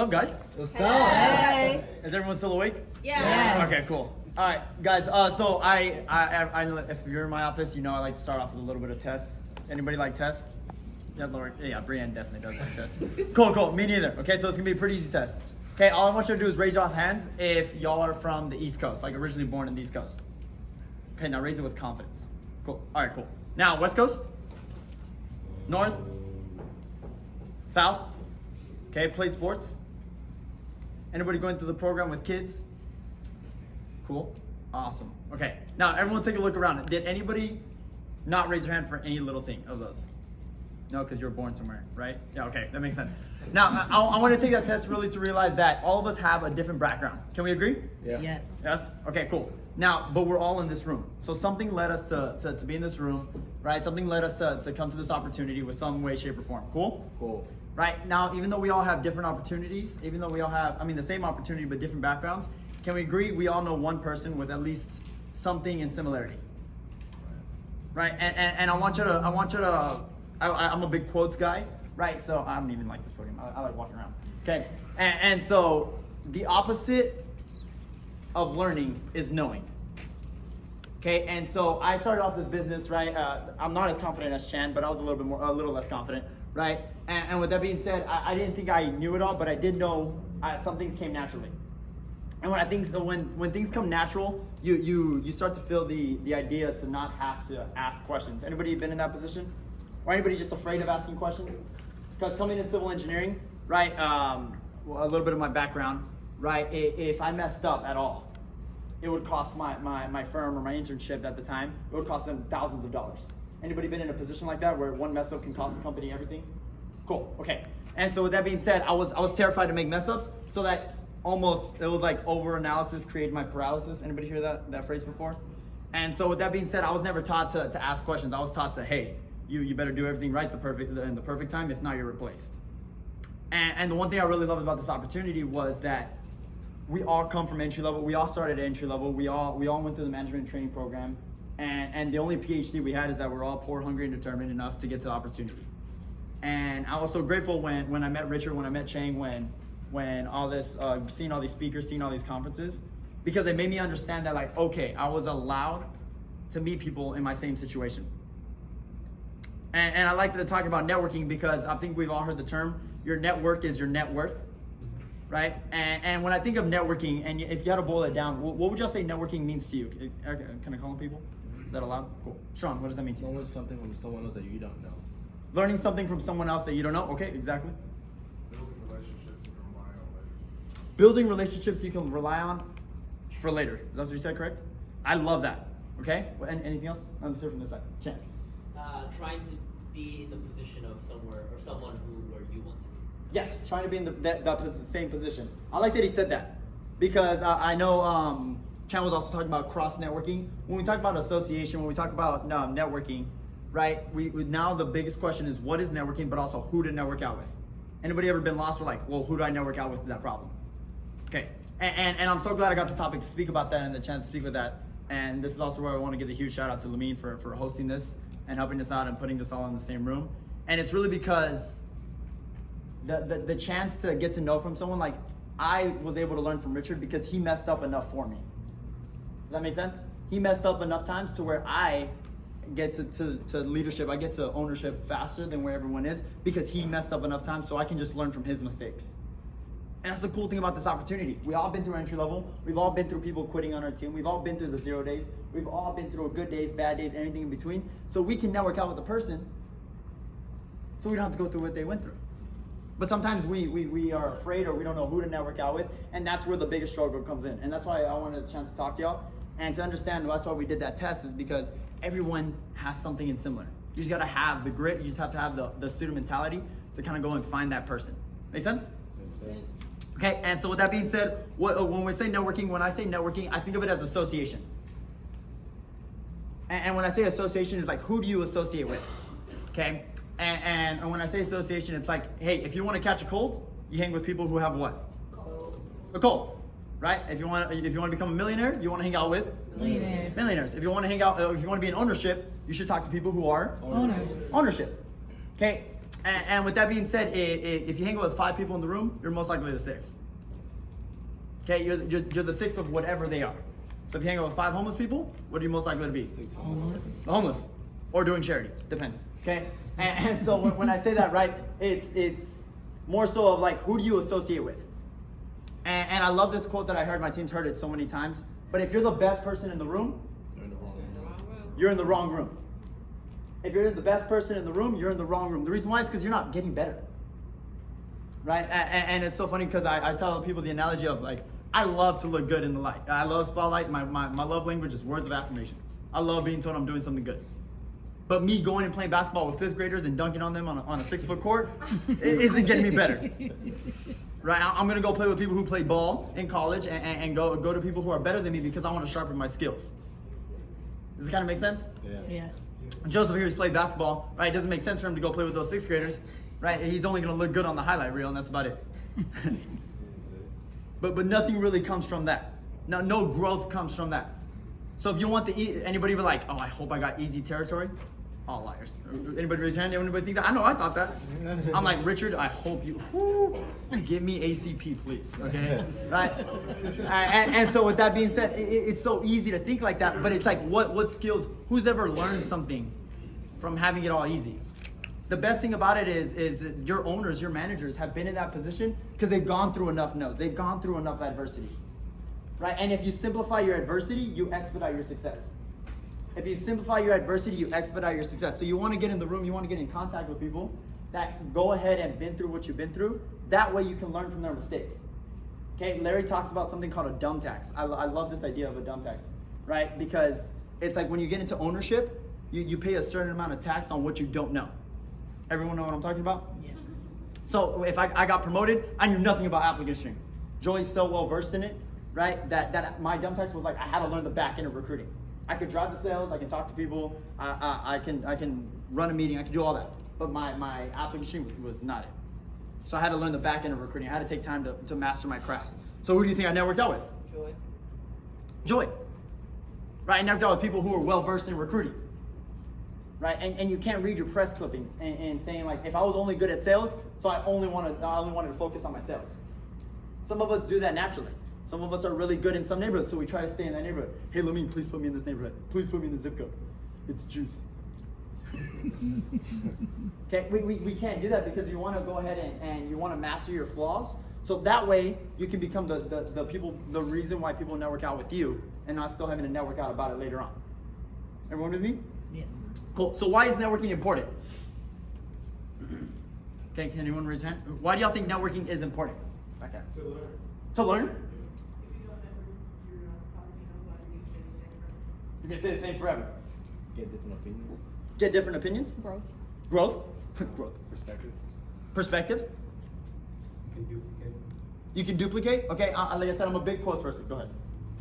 up, guys? What's Hey. Is everyone still awake? Yeah. Okay, cool. All right, guys. So I if you're in my office, you know I like to start off with a little bit of tests. Anybody like tests? Yeah, Lord. Yeah, Brienne definitely does like tests. Cool. Me neither. Okay, so it's gonna be a pretty easy test. Okay, all I want you to do is raise your hands if y'all are from the East Coast, like originally born in the East Coast. Okay, now raise it with confidence. Cool. All right, cool. Now West Coast, North, South. Okay, played sports. Anybody going through the program with kids? Cool. Awesome. Okay. Now everyone take a look around. Did anybody not raise their hand for any little thing of those? No, because you were born somewhere, right? Yeah, okay. That makes sense. Now, I want to take that test really to realize that all of us have a different background. Can we agree? Yeah. Yes. Yes? Okay, cool. Now, but we're all in this room. So something led us to be in this room, right? Something led us to come to this opportunity with some way, shape, or form. Cool? Cool. Right, now, even though we all have different opportunities, even though we all have, the same opportunity but different backgrounds, can we agree we all know one person with at least something in similarity? Right, and I want you to, I'm a big quotes guy, right? So I don't even like this program, I like walking around. Okay, and so the opposite of learning is knowing. Okay, and so I started off this business, right? I'm not as confident as Chan, but I was a little less confident, right? And with that being said, I didn't think I knew it all, but I did know some things came naturally. And when things come natural, you start to feel the idea to not have to ask questions. Anybody been in that position? Or anybody just afraid of asking questions? Because coming in civil engineering, right? Well, a little bit of my background, right? If I messed up at all, it would cost my firm or my internship at the time, it would cost them thousands of dollars. Anybody been in a position like that where one mess up can cost the company everything? Cool, okay. And so with that being said, I was terrified to make mess ups, so that it was like over analysis created my paralysis. Anybody hear that phrase before? And so with that being said, I was never taught to ask questions. I was taught to, hey, you better do everything right in the perfect time, if not you're replaced. And the one thing I really loved about this opportunity was that we all come from entry level. We all started at entry level. We all went through the management training program. And the only PhD we had is that we're all poor, hungry, and determined enough to get to the opportunity. And I was so grateful when I met Richard, when I met Chang, when all this, seeing all these speakers, seeing all these conferences, because it made me understand that, like, okay, I was allowed to meet people in my same situation. And I like to talk about networking because I think we've all heard the term, your network is your net worth, right? And when I think of networking, and if you had to boil it down, what would y'all say networking means to you? Can I call on people? Is that allowed? Cool. Sean, what does that mean to you? Knowing something from someone else that you don't know. Learning something from someone else that you don't know? Okay, exactly. Building relationships you can rely on. Building relationships you can rely on for later. That's what you said, correct? I love that. Okay? Anything else? Let's hear from this side. Chan. Trying to be in the position of someone where you want to be. Yes, trying to be in the same position. I like that he said that because I know Chan was also talking about cross networking. When we talk about association, when we talk about networking, right? We now the biggest question is what is networking, but also who to network out with. Anybody ever been lost? We're like, well, who do I network out with that problem? Okay, and I'm so glad I got the topic to speak about that and the chance to speak with that. And this is also where I want to give a huge shout out to Lamine for hosting this and helping us out and putting this all in the same room. And it's really because the chance to get to know from someone, like I was able to learn from Richard because he messed up enough for me. Does that make sense? He messed up enough times to where I get to leadership, I get to ownership faster than where everyone is because he messed up enough times so I can just learn from his mistakes. And that's the cool thing about this opportunity. We all been through entry level. We've all been through people quitting on our team. We've all been through the 0 days. We've all been through good days, bad days, anything in between. So we can network out with a person so we don't have to go through what they went through. But sometimes we are afraid or we don't know who to network out with, and that's where the biggest struggle comes in. And that's why I wanted a chance to talk to y'all. And to understand that's why we did that test is because everyone has something in similar. You just gotta have the grit, you just have to have the student mentality to kind of go and find that person. Make sense? Makes sense. Okay, and so with that being said, when we say networking, when I say networking, I think of it as association. And when I say association, it's like, who do you associate with? Okay, and when I say association, it's like, hey, if you want to catch a cold, you hang with people who have what? A cold, right? If you want to become a millionaire, you want to hang out with millionaires. If you want to hang out, if you want to be in ownership, you should talk to people who are Owners. ownership. Okay, And with that being said, if you hang out with 5 people in the room, you're most likely the 6th. Okay, you're the 6th of whatever they are. So if you hang out with 5 homeless people, what are you most likely to be? Homeless. Or doing charity, depends. Okay, and so when I say that, right, it's more so of like, who do you associate with? And I love this quote that I heard. My team's heard it so many times. But if you're the best person in the room, You're in the wrong room. you're in the wrong room. If you're the best person in the room, you're in the wrong room. The reason why is because you're not getting better. Right? And it's so funny because I tell people the analogy of like, I love to look good in the light. I love spotlight. My love language is words of affirmation. I love being told I'm doing something good. But me going and playing basketball with 5th graders and dunking on them on a 6-foot court isn't getting me better. Right? I'm going to go play with people who play ball in college and go to people who are better than me because I want to sharpen my skills. Does it kind of make sense? Yeah. Yes. Joseph here has played basketball, right? It doesn't make sense for him to go play with those 6th graders, right? He's only going to look good on the highlight reel, and that's about it. but nothing really comes from that. No growth comes from that. So if you want anybody be like, oh, I hope I got easy territory? All liars. Anybody raise your hand? Anybody think that? I know, I thought that. I'm like, Richard, I hope you, give me ACP, please, okay? Right? And so with that being said, it's so easy to think like that, but it's like, what skills, who's ever learned something from having it all easy? The best thing about it is your owners, your managers have been in that position because they've gone through enough no's. They've gone through enough adversity, right? And if you simplify your adversity, you expedite your success. If you simplify your adversity, you expedite your success. So you want to get in the room, you want to get in contact with people that go ahead and been through what you've been through. That way you can learn from their mistakes. Okay, Larry talks about something called a dumb tax. I love this idea of a dumb tax, right? Because it's like when you get into ownership, you pay a certain amount of tax on what you don't know. Everyone know what I'm talking about? Yes. So if I got promoted, I knew nothing about applicant stream. Joey's so well versed in it, right? That my dumb tax was like, I had to learn the back end of recruiting. I could drive the sales, I can talk to people, I can run a meeting, I can do all that. But my applicant stream was not it. So I had to learn the back end of recruiting. I had to take time to master my craft. So who do you think I networked out with? Joy. Right, I networked out with people who are well versed in recruiting. Right, and you can't read your press clippings and saying like, if I was only good at sales, so I only wanted to focus on my sales. Some of us do that naturally. Some of us are really good in some neighborhoods, so we try to stay in that neighborhood. Hey, Lamine, please put me in this neighborhood. Please put me in the zip code. It's juice. Okay, we can't do that because you want to go ahead and you want to master your flaws. So that way you can become the reason why people network out with you and not still having to network out about it later on. Everyone with me? Yes. Cool. So why is networking important? Okay, can anyone raise their hand? Why do y'all think networking is important? Okay. To learn. To learn? If you don't network, you're probably nobody. You stay the same. You're gonna stay the same forever. Get different opinions. Get different opinions? Growth. Growth? Growth. Perspective. Perspective? You can duplicate. You can duplicate? Okay, like I said, I'm a big quotes person. Go ahead.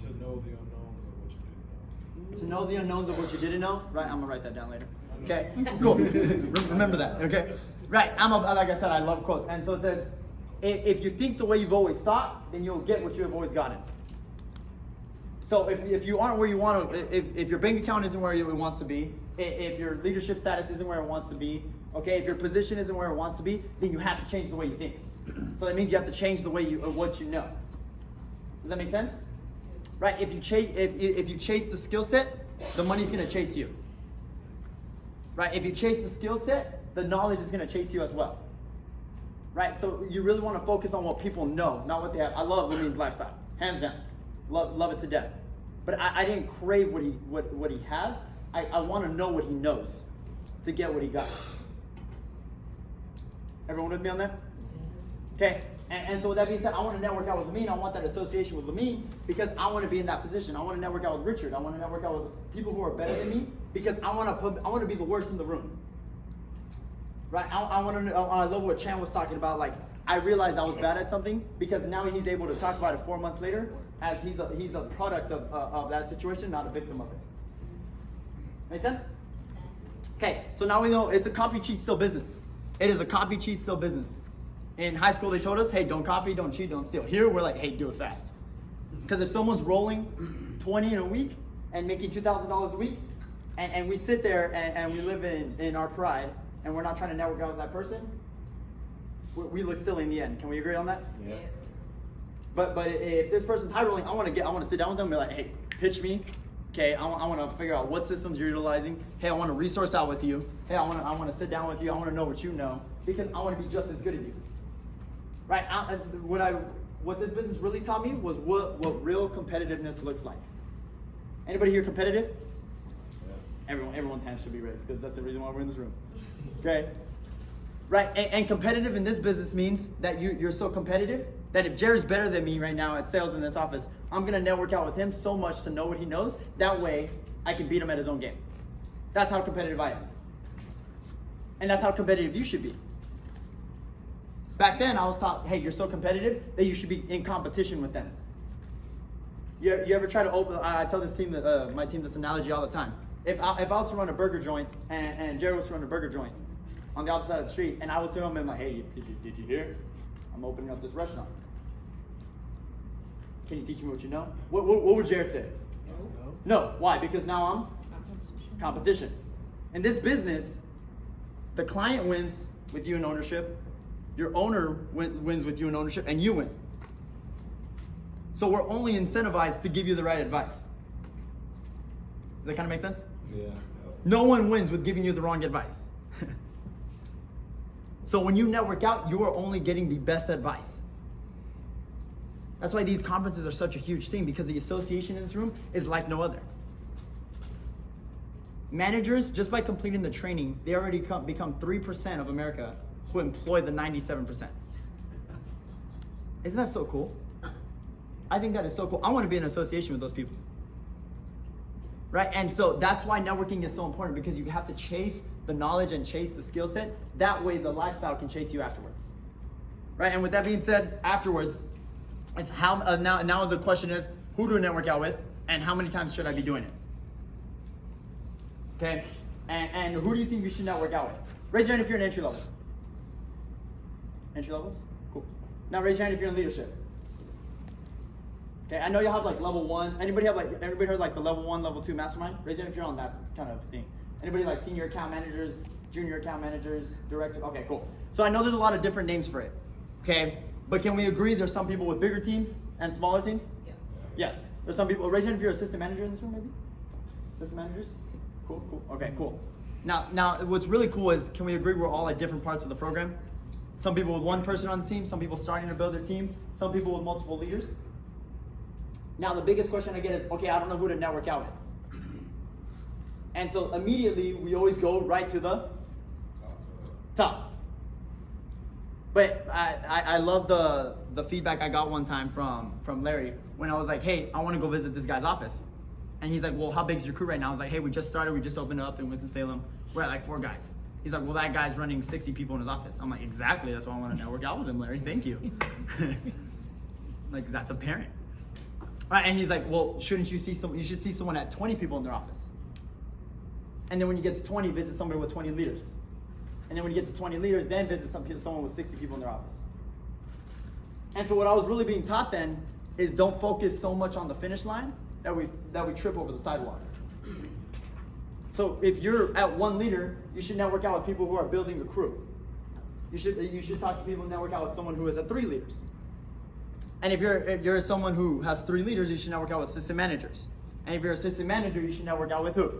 To know the unknowns of what you didn't know. To know the unknowns of what you didn't know? Right, I'm gonna write that down later. Okay, cool. Remember that, okay? Right, like I said, I love quotes. And so it says, if you think the way you've always thought, then you'll get what you have always gotten. So if you aren't where you want to, if your bank account isn't where it wants to be, if your leadership status isn't where it wants to be, okay, if your position isn't where it wants to be, then you have to change the way you think. So that means you have to change the way what you know. Does that make sense? Right? If you chase the skill set, the money's gonna chase you. Right? If you chase the skill set, the knowledge is gonna chase you as well. Right? So you really want to focus on what people know, not what they have. I love Lamine's lifestyle, hands down. Love it to death. But I didn't crave what he has. I want to know what he knows to get what he got. Everyone with me on that? Okay. And so with that being said, I want to network out with Lamine. I want that association with Lamine because I want to be in that position. I want to network out with Richard. I want to network out with people who are better than me because I want to be the worst in the room. Right? I love what Chan was talking about. Like, I realized I was bad at something because now he's able to talk about it 4 months later as he's a product of that situation, not a victim of it. Make sense? Okay, so now we know it's a copy, cheat, steal business. It is a copy, cheat, steal business. In high school, they told us, hey, don't copy, don't cheat, don't steal. Here, we're like, hey, do it fast. Because if someone's rolling 20 in a week and making $2,000 a week, and we sit there and we live in our pride, and we're not trying to network out with that person, we look silly in the end. Can we agree on that? Yeah. But if this person's high rolling, I want to sit down with them and be like, hey, pitch me. Okay, I want to figure out what systems you're utilizing. Hey, I want to resource out with you. Hey, I want to sit down with you. I want to know what you know because I want to be just as good as you. Right? What this business really taught me was what real competitiveness looks like. Anybody here competitive? Everyone's hand should be raised because that's the reason why we're in this room. Okay? Right? And competitive in this business means that you're so competitive that if Jared's better than me right now at sales in this office, I'm going to network out with him so much to know what he knows. That way, I can beat him at his own game. That's how competitive I am. And that's how competitive you should be. Back then, I was taught, hey, you're so competitive that you should be in competition with them. You ever try to open, I tell this team, my team this analogy all the time. If I was to run a burger joint and Jared was to run a burger joint on the other side of the street, and I was to him and like, hey, did you hear? I'm opening up this restaurant. Can you teach me what you know? What would Jared say? No. Why? Because now I'm competition. In this business, the client wins with you in ownership, your owner wins with you in ownership, and you win. So we're only incentivized to give you the right advice. Does that kind of make sense? Yeah. No one wins with giving you the wrong advice. So when you network out, you are only getting the best advice. That's why these conferences are such a huge thing, because the association in this room is like no other. Managers, just by completing the training, they already become 3% of America who employ the 97%. Isn't that so cool? I think that is so cool. I want to be in association with those people. Right? And so that's why networking is so important, because you have to chase the knowledge and chase the skill set. That way the lifestyle can chase you afterwards. Right? And with that being said, afterwards, it's how now the question is, who do I network out with and how many times should I be doing it? Okay? And who do you think you should network out with? Raise your hand if you're in entry level. Entry levels? Cool. Now raise your hand if you're in leadership. Okay, I know you have like level 1. Everybody heard like the level 1, level 2 mastermind? Raise your hand if you're on that kind of thing. Anybody like senior account managers, junior account managers, director? Okay, cool. So I know there's a lot of different names for it. Okay, but can we agree there's some people with bigger teams and smaller teams? Yes. Yes. There's some people. Raise your hand if you're assistant manager in this room, maybe? Assistant managers? Cool. Okay, cool. Now, what's really cool is, can we agree we're all at different parts of the program? Some people with one person on the team, some people starting to build their team, some people with multiple leaders. Now, the biggest question I get is, okay, I don't know who to network out with. And so immediately, we always go right to the top. But I love the feedback I got one time from Larry when I was like, hey, I want to go visit this guy's office. And he's like, well, how big is your crew right now? I was like, hey, we just opened up in Winston-Salem. We're at like 4 guys. He's like, well, that guy's running 60 people in his office. I'm like, exactly, that's why I want to network out with him, Larry, thank you. Like, that's apparent. Right, and he's like, well, you should see someone at 20 people in their office. And then when you get to 20, visit somebody with 20 leaders. And then when you get to 20 leaders, then visit someone with 60 people in their office. And so what I was really being taught then is don't focus so much on the finish line that we trip over the sidewalk. So if you're at 1 leader, you should network out with people who are building a crew. You should talk to people and network out with someone who is at 3 leaders. And if you're someone who has 3 leaders, you should network out with assistant managers. And if you're an assistant manager, you should network out with who?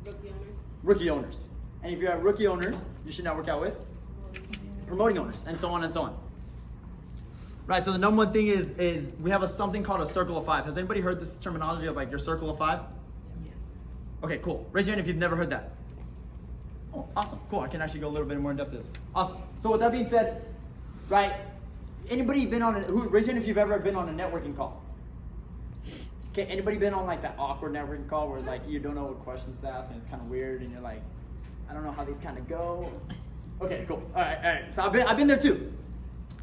Rookie owners. Rookie owners. And if you have rookie owners, you should network out with promoting owners, and so on and so on. Right, so the number one thing is we have something called a circle of 5. Has anybody heard this terminology of like your circle of 5? Yes. Okay, cool. Raise your hand if you've never heard that. Oh, awesome, cool. I can actually go a little bit more in depth to this. Awesome. So with that being said, right, anybody been on raise your hand if you've ever been on a networking call? Okay, anybody been on like that awkward networking call where like you don't know what questions to ask and it's kind of weird and you're like, I don't know how these kind of go. Okay, cool. All right. So I've been there too.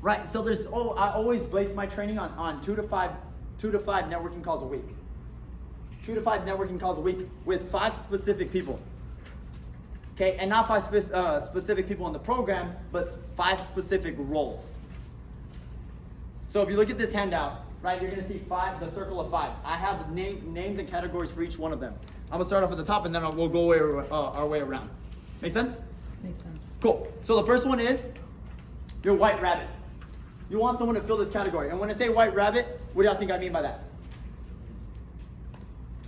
Right. So I always base my training on 2 to 5 networking calls a week. 2 to 5 networking calls a week with 5 specific people. Okay, and not 5 specific people in the program, but 5 specific roles. So if you look at this handout, right, you're gonna see the circle of 5. I have names and categories for each one of them. I'm gonna start off at the top and then we'll go our way around. Make sense? Makes sense. Cool. So the first one is your white rabbit. You want someone to fill this category. And when I say white rabbit, what do y'all think I mean by that?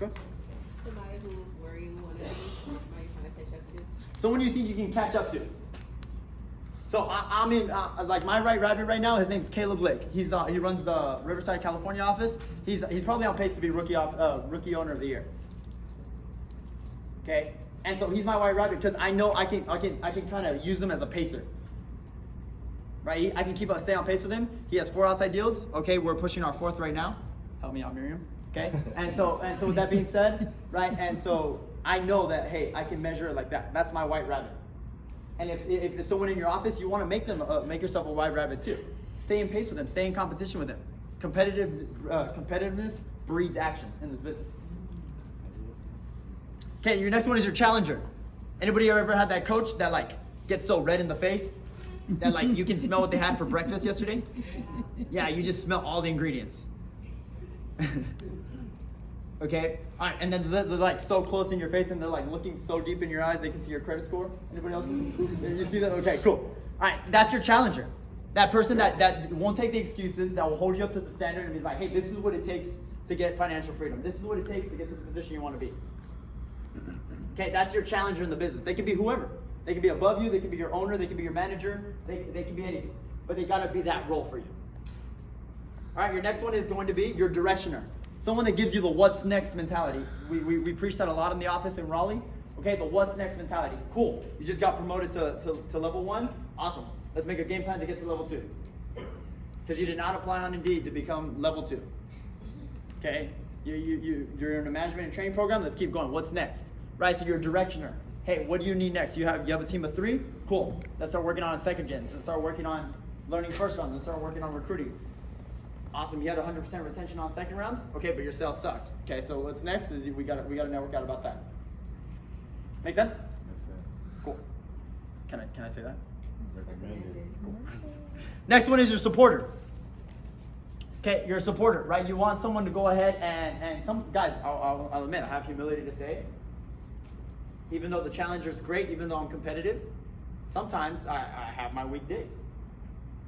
Okay. Somebody who's where you want to be, somebody you're trying to catch up to. Someone you think you can catch up to. So I'm in, like my white rabbit right now, his name's Caleb Lake. He runs the Riverside, California office. He's probably on pace to be rookie owner of the year. Okay? And so he's my white rabbit because I know I can kind of use him as a pacer. Right? I can stay on pace with him. He has 4 outside deals. Okay, we're pushing our 4th right now. Help me out, Miriam. Okay? And so with that being said, right? And so I know that, hey, I can measure it like that. That's my white rabbit. And if there's someone in your office, you want to make yourself a white rabbit too. Stay in pace with them. Stay in competition with them. Competitiveness breeds action in this business. Okay, your next one is your challenger. Anybody ever had that coach that like gets so red in the face that like you can smell what they had for breakfast yesterday? Yeah, you just smell all the ingredients. Okay, all right, and then they're like so close in your face and they're like looking so deep in your eyes they can see your credit score. Anybody else? You see that? Okay, cool. All right, that's your challenger. That person that won't take the excuses, that will hold you up to the standard and be like, hey, this is what it takes to get financial freedom. This is what it takes to get to the position you want to be. Okay, that's your challenger in the business. They can be whoever. They can be above you, they can be your owner, they can be your manager, they can be anything. But they gotta be that role for you. All right, your next one is going to be your directioner. Someone that gives you the what's next mentality. We preach that a lot in the office in Raleigh. Okay, the what's next mentality. Cool, you just got promoted to level 1. Awesome, let's make a game plan to get to level 2. Because you did not apply on Indeed to become level 2. Okay, you're in a management and training program, let's keep going. What's next? Right, so you're a directioner. Hey, what do you need next? You have a team of 3? Cool, let's start working on second gens. Let's start working on learning first round. Let's start working on recruiting. Awesome, you had 100% retention on second rounds? Okay, but your sales sucked. Okay, so what's next is we gotta network out about that. Make sense? Cool. Can I say that? Cool. Next one is your supporter. Okay, you're a supporter, right? You want someone to go ahead and some guys, I'll admit, I have humility to say, even though the challenger's great, even though I'm competitive, sometimes I have my weak days.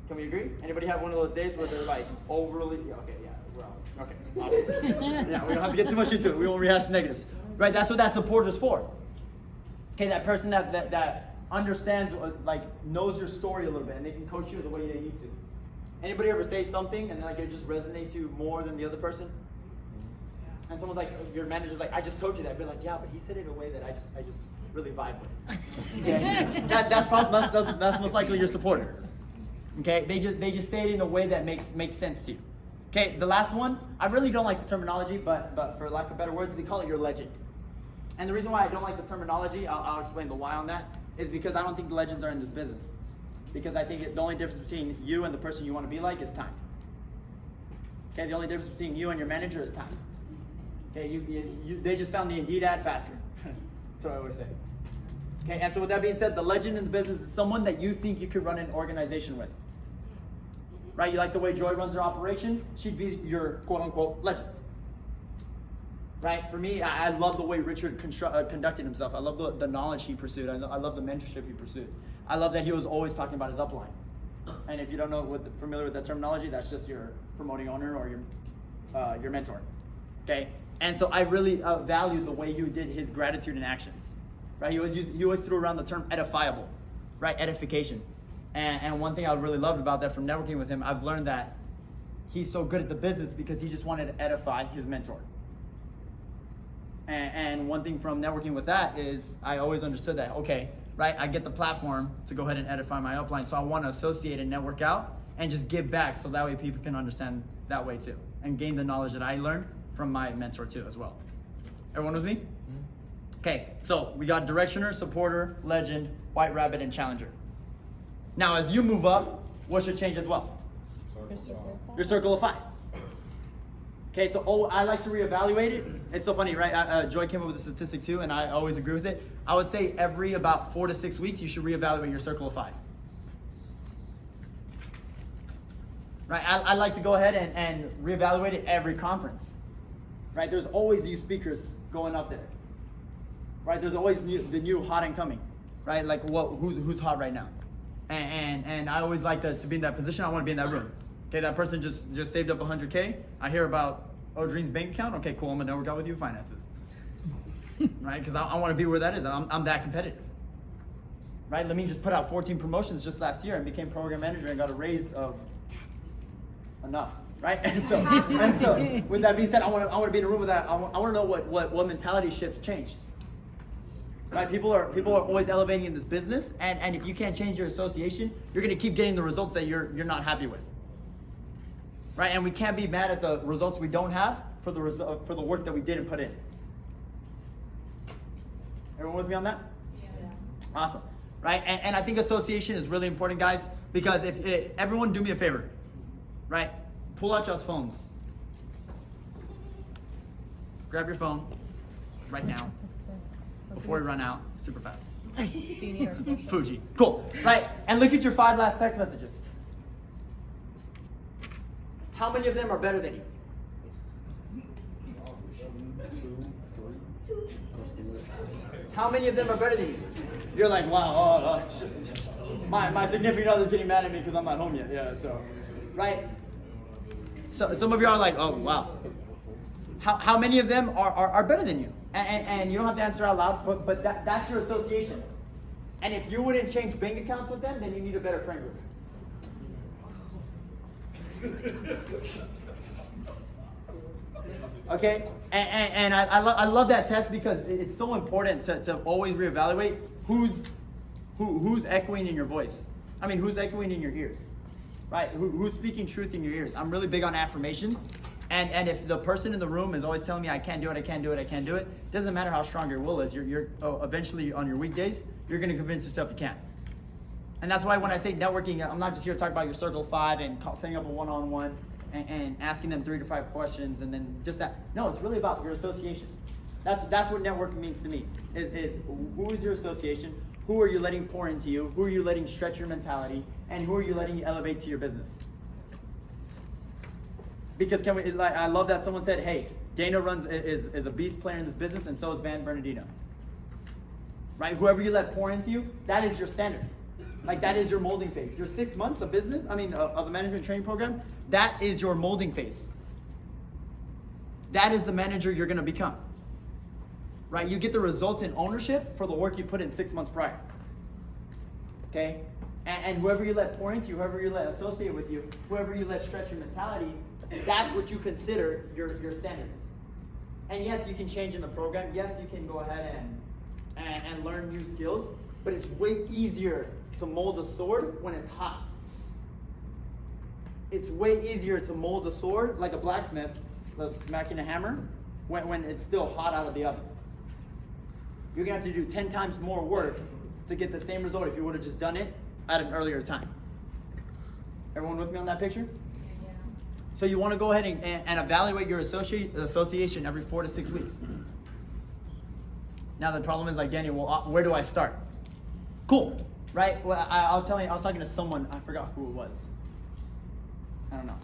Can we agree? Anybody have one of those days where they're like overly, okay, yeah, we're all, okay, awesome. Yeah, we don't have to get too much into it. We won't rehash the negatives. Right, that's what that supporter's for. Okay, that person that understands, like knows your story a little bit and they can coach you the way they need to. Anybody ever say something and like it just resonates you more than the other person? And someone's like, your manager's like, I just told you that. Be like, yeah, but he said it in a way that I just really vibe with. Okay? that's most likely your supporter. Okay, they just say it in a way that makes sense to you. Okay, the last one, I really don't like the terminology, but for lack of better words, they call it your legend. And the reason why I don't like the terminology, I'll explain the why on that, is because I don't think the legends are in this business. Because I think the only difference between you and the person you want to be like is time. Okay, the only difference between you and your manager is time. Okay, they just found the Indeed ad faster. That's what I always say. Okay, and so with that being said, the legend in the business is someone that you think you could run an organization with. Right, you like the way Joy runs her operation? She'd be your quote-unquote legend. Right, for me, I love the way Richard conducted himself. I love the knowledge he pursued. I love the mentorship he pursued. I love that he was always talking about his upline. And if you don't know familiar with that terminology, that's just your promoting owner or your mentor. Okay, and so I really valued the way he did his gratitude in actions. Right, he always threw around the term edifiable, right? Edification. And one thing I really loved about that from networking with him, I've learned that he's so good at the business because he just wanted to edify his mentor. And one thing from networking with that is I always understood that, okay, right, I get the platform to go ahead and edify my upline, so I want to associate and network out and just give back so that way people can understand that way too and gain the knowledge that I learned from my mentor too as well. Everyone with me? Okay, so we got directioner, supporter, legend, white rabbit, and challenger. Now, as you move up, what should change as well? Your circle of 5. Okay, so I like to reevaluate it. It's so funny, right? Joy came up with a statistic too, and I always agree with it. I would say every about 4 to 6 weeks, you should reevaluate your circle of 5. Right? I like to go ahead and reevaluate it every conference. Right? There's always new speakers going up there. Right? There's always the new hot and coming. right? Like who's hot right now, and I always like to be in that position. I want to be in that room. Okay, that person just saved up 100K. I hear about Odrine's bank account. Okay, cool. I'm gonna network out with you finances, right? Because I want to be where that is. I'm that competitive, right? Let me just put out 14 promotions just last year and became program manager and got a raise of enough, right? And so with that being said, I want to be in a room with that. I want to know what mentality shifts changed. Right, people are always elevating in this business, and if you can't change your association, you're gonna keep getting the results that you're not happy with. Right, and we can't be mad at the results we don't have for the work that we didn't put in. Everyone with me on that? Yeah. Awesome. Right, and I think association is really important, guys, because if everyone do me a favor, right? Pull out your phones. Grab your phone right now before we run out super fast. Do you need our social? Fuji. Cool. Right. And look at your 5 last text messages. How many of them are better than you? How many of them are better than you? You're like, wow, my significant other's getting mad at me because I'm not home yet. Yeah, so, right? So some of you are like, oh, wow. How many of them are better than you? And you don't have to answer out loud, but that's your association. And if you wouldn't change bank accounts with them, then you need a better friend group. Okay, and I love that test because it's so important to always reevaluate who's echoing in your voice. I mean, who's echoing in your ears, right? Who's speaking truth in your ears? I'm really big on affirmations, and if the person in the room is always telling me I can't do it, I can't do it, I can't do it, it doesn't matter how strong your will is. You're eventually on your weekdays, you're gonna convince yourself you can. And that's why when I say networking, I'm not just here to talk about your circle 5 and setting up a one-on-one and asking them 3 to 5 questions and then just that. No, it's really about your association. That's what networking means to me. Is who is your association? Who are you letting pour into you? Who are you letting stretch your mentality? And who are you letting elevate to your business? Because I love that someone said, hey, Dana is a beast player in this business, and so is Van Bernardino. Right? Whoever you let pour into you, that is your standard. Like that is your molding phase. Your 6 months of business, of the management training program, that is your molding phase. That is the manager you're gonna become. Right? You get the results in ownership for the work you put in 6 months prior. Okay? And whoever you let pour into you, whoever you let associate with you, whoever you let stretch your mentality, that's what you consider your standards. And yes, you can change in the program. Yes, you can go ahead and learn new skills, but it's way easier to mold a sword when it's hot. It's way easier to mold a sword like a blacksmith smacking a hammer when it's still hot out of the oven. You're gonna have to do 10 times more work to get the same result if you would have just done it at an earlier time. Everyone with me on that picture? Yeah. So you want to go ahead and evaluate your association every 4 to 6 weeks. Now the problem is like, Daniel, well, where do I start? Cool, right? Well, I was talking to someone, I forgot who it was. I don't know,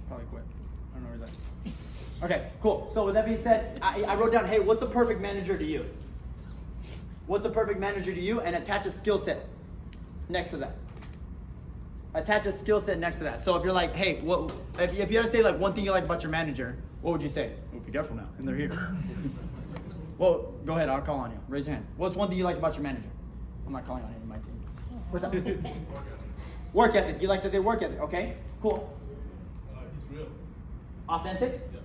probably quit. I don't know where he's at. Okay, cool. So with that being said, I wrote down, hey, what's a perfect manager to you? What's a perfect manager to you? And attach a skill set next to that. Attach a skill set next to that. So if you're like, hey, if you had to say like one thing you like about your manager, what would you say? Oh, be careful now, and they're here. Well, go ahead, I'll call on you. Raise your hand. What's one thing you like about your manager? I'm not calling on you, my team. What's up? Work ethic. You like that they work ethic, okay? Cool. He's real. Authentic? Yeah.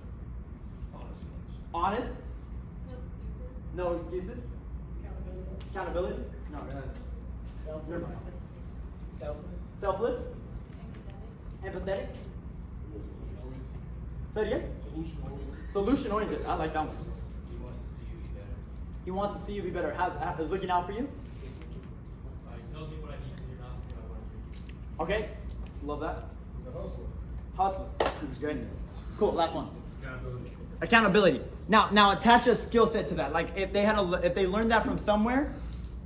Honest? No excuses. No excuses? Accountability. Accountability? No. Never mind. Selfless. Selfless? Empathetic. Empathetic? Say it again? Solution oriented. Solution oriented. I like that one. He wants to see you be better. He wants to see you be better. Is looking out for you? He tells me what I need to hear, not what I want to hear. Okay. Love that. He's a hustler. Hustler. Good. Cool. Last one. Accountability. Accountability. Now attach a skill set to that. Like if they learned that from somewhere,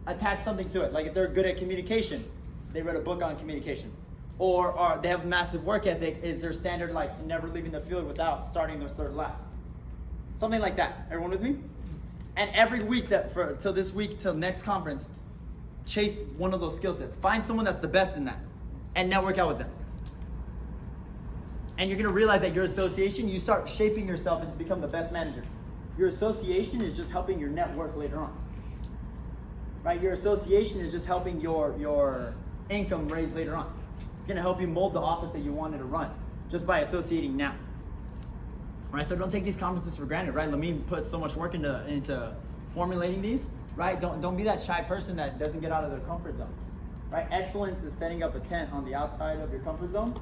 attach something to it. Like if they're good at communication, they read a book on communication. Or they have massive work ethic, is their standard like never leaving the field without starting their third lap. Something like that. Everyone with me? And every week till this week till next conference, chase one of those skill sets. Find someone that's the best in that and network out with them. And you're gonna realize that your association, you start shaping yourself and to become the best manager. Your association is just helping your network later on. Right? Your association is just helping your income raise later on. It's gonna help you mold the office that you wanted to run just by associating now. Right? So don't take these conferences for granted, right? Lamine put so much work into formulating these, right? Don't be that shy person that doesn't get out of their comfort zone. Right? Excellence is setting up a tent on the outside of your comfort zone,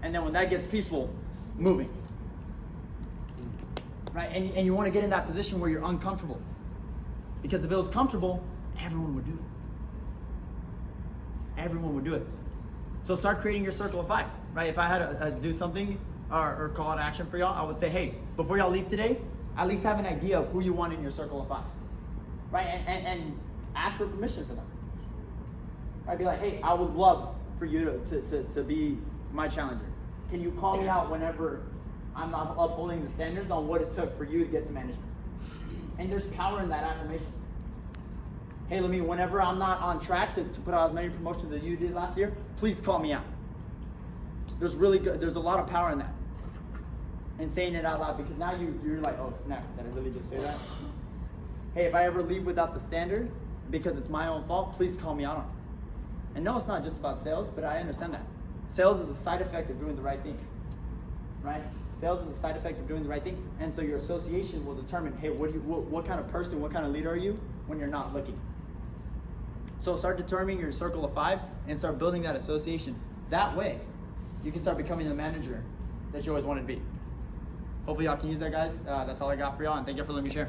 and then when that gets peaceful, moving. Right? And you want to get in that position where you're uncomfortable. Because if it was comfortable, everyone would do it. Everyone would do it. So start creating your circle of 5, right? If I had to do something or call to action for y'all, I would say, hey, before y'all leave today, at least have an idea of who you want in your circle of 5, right? And ask for permission for them. Right? Be like, hey, I would love for you to be my challenger. Can you call me out whenever I'm not upholding the standards on what it took for you to get to management? And there's power in that affirmation. Hey, Lamine, whenever I'm not on track to put out as many promotions as you did last year, please call me out. There's a lot of power in that. And saying it out loud, because now you're like, oh snap, did I really just say that? Hey, if I ever leave without the standard because it's my own fault, please call me out on it. And no, it's not just about sales, but I understand that. Sales is a side effect of doing the right thing, right? Sales is a side effect of doing the right thing. And so your association will determine, hey, what kind of person, what kind of leader are you when you're not looking? So start determining your circle of 5 and start building that association. That way, you can start becoming the manager that you always wanted to be. Hopefully y'all can use that, guys. That's all I got for y'all, and thank you for letting me share.